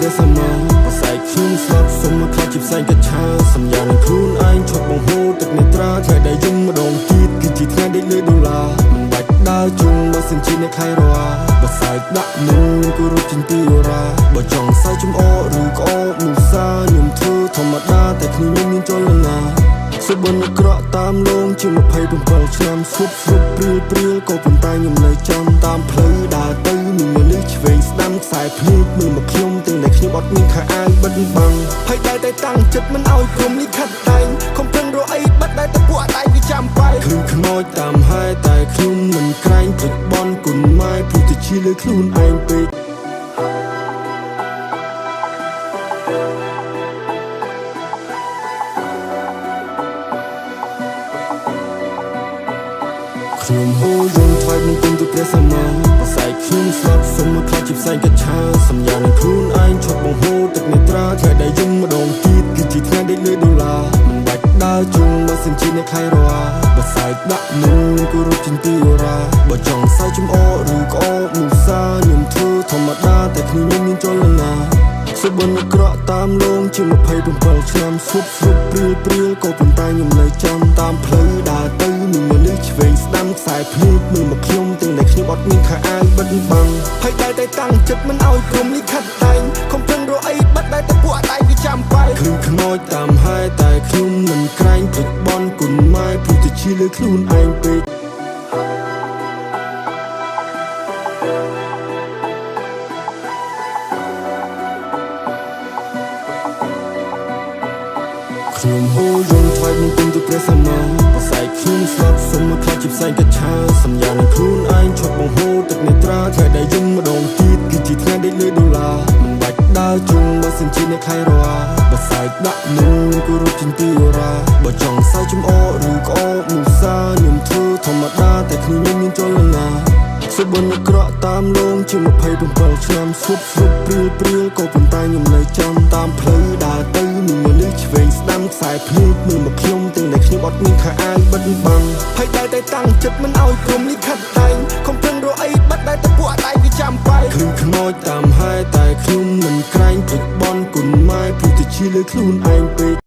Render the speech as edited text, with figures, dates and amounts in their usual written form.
ព្រះសមផ្សាយខ្ញុំស្លាប់សុំមកខ្លាចជាផ្សែងកញ្ឆាសញ្ញានឹងខ្លួនឯងឈប់បង្ហូរទឹកនេត្រាថ្ងៃដែលយំម្ដងទៀតគឺជាថ្ងៃដេកលើដុល្លារមិនបាច់ដើរជុំបើសិនជាអ្នកខៃរ៉ាបើសាយដាក់មុនគោរពជាទីអូរ៉ាបើចង់សាយចំអឬក្អកនោះសាខ្ញុំធ្វើធម្មតាតែគ្នាមានចលនាសុបិនក្រក់តាមលងជា27ឆ្នាំសុបព្រៀលក៏ប៉ុន្តែខ្ញុំនៅចាំតាមផ្លូវដើរទៅមានមនុស្សឆ្វេងស្ដាំខ្សែភ្នែកមើលមកខ្ញុំទាំងដែលខ្ញុំអត់មានខោអាវបិទបាំងហើយតែតាំងចិត្តមិនឲ្យព្រមនេះខាត់តែងខំប្រឹងរកអីបិទតែពួកអត់ឯងវាចាំបែកខ្លួនខ្មោចតាមហើយតែខ្ញុំមិនក្រែងព្រឹកបនគុណម៉ែព្រោះតែជាលើខ្លួនឯងពេកខ្ញុំហូរយំថ្វាយនឹងគុណទៅព្រះសម្មាផ្សាយខ្ញុំស្លាប់សុំមកខ្លាចជាផ្សែងកញ្ឆាសញ្ញានឹងខ្លួនឯងឈប់បង្ហូរទឹកនេត្រាថ្ងៃដែលយំម្ដងទៀតគឺជាថ្ងៃដេកលើដុល្លារមិនបាច់ដើរជុំបើសិនជាអ្នកខៃរ៉ាបើសាយដាក់មុនគោរពជាទីអូរ៉ាបើចង់សាយចំអឬក្អកនោះសាខ្ញុំធ្វើធម្មតាតែគ្នាមានចលនាសុបិនក្រក់តាមលងជា27ឆ្នាំសុបព្រៀលក៏ប៉ុន្តែខ្ញុំនៅចាំតាមផ្លូវដើរទៅមានមនុស្សឆ្វេងស្ដាំខ្សែភ្នែកមើលមកខ្ញុំទាំងដែលខ្ញុំអត់មានខោអាវបិទបាំងហើយតែតាំងចិត្តមិនឲ្យព្រមនេះខាត់តែងខំប្រឹងរកអីបិទតែពួកអត់ឯងវាចាំបែកខ្លួនខ្មោចតាមហើយតែខ្ញុំមិនក្រែងព្រឹកបនគុណម៉ែព្រោះតែជាលើខ្លួនឯងពេកខ្ញុំហូរយំថ្វាយនឹងគុណទៅព្រះសម្មាផ្សាយខ្ញុំស្លាប់សុំមកខ្លាចជាផ្សែងកញ្ឆាសញ្ញានឹងខ្លួនឯងឈប់បង្ហូរទឹកនេត្រាថ្ងៃដែលយំម្ដងទៀតគឺជាថ្ងៃដេកលើដុល្លារមិនបាច់ដើរជុំបើសិនជាអ្នកខៃរ៉ាបើសាយដាក់មុនគោរពជាទីអូរ៉ាបើចង់សាយចំអឬក្អកនោះសាខ្ញុំធ្វើធម្មតាតែគ្នាមានចលនាសុបិនក្រក់តាមលងជា27ឆ្នាំសុបព្រៀលក៏ប៉ុន្តែខ្ញុំនៅចាំតាមផ្លូវដើរទៅមានមនុស្សឆ្វេងស្ដាំខ្សែភ្នែកមើលមកខ្ញុំទាំងដែលខ្ញុំអត់មានខោអាវបិទបាំងហើយតែតាំងចិត្តមិនឲ្យព្រមនេះខាត់តែងខំប្រឹងរកអីបិទតែពួកអត់ឯងវាចាំបែកខ្លួនខ្មោចតាមហើយតែខ្ញុំមិនក្រែងព្រឹកបនគុណម៉ែព្រោះតែជាលើខ្លួនឯងពេក